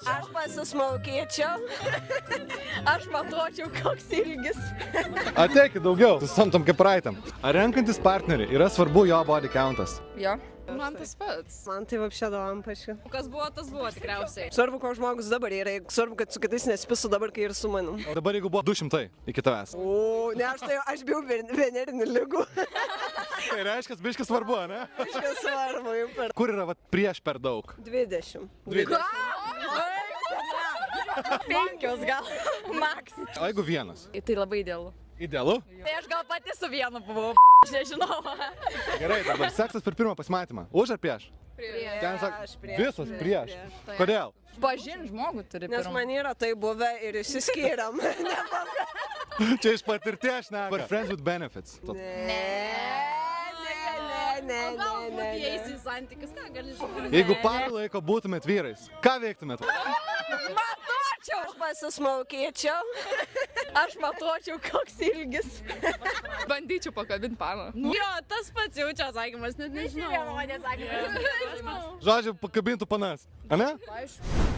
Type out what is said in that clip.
Aš pasismaukėčiau. Aš matuočiau, koks ilgis. Ateikit daugiau, susamtom kaip praeitam. Ar renkantis partnerį yra svarbu jo body countas? Jo. Man tas pats. Man tai vapšė davam pačiu. Kas buvo, tas buvo tikriausiai. Svarbu, koks žmogus dabar yra. Svarbu, kad su kitais nesipisu dabar, kai ir su manim. O dabar jeigu buvo 200 iki tavęs. O, ne, aš bijau venerinių lygų. Tai reiškia, biškis svarbu, ne? Kažkas svarbu jau per Kur yra vat, prieš per daug? 20. 20. 5 gal. Max. O jeigu vienas? Tai labai idealu. Idealu? Tai aš gal pati su vienu buvau. Aš nežinau. Gerai, dabar seksas per pirmą pasimatymą. Už ar prieš? Ten sak, visos prieš. Kodėl? Pažin žmogų turi Nes man yra tai buvę ir išsiskyrėm. Čia iš patirties, ne? But friends with benefits. Ne. Galbūt įeisi į santykius, ką gali žinoti. Jeigu parą laiko būtumėt vyrais, ką veiktumėt? Matuočiau. Aš pasismaukėčiau. Aš matuočiau, koks ilgis. Bandyčiau pakabinti paną. Jo, tas pats jaučia atsakymas, net nežinau. Žodžiu, pakabintų panas. Ane? Aišku.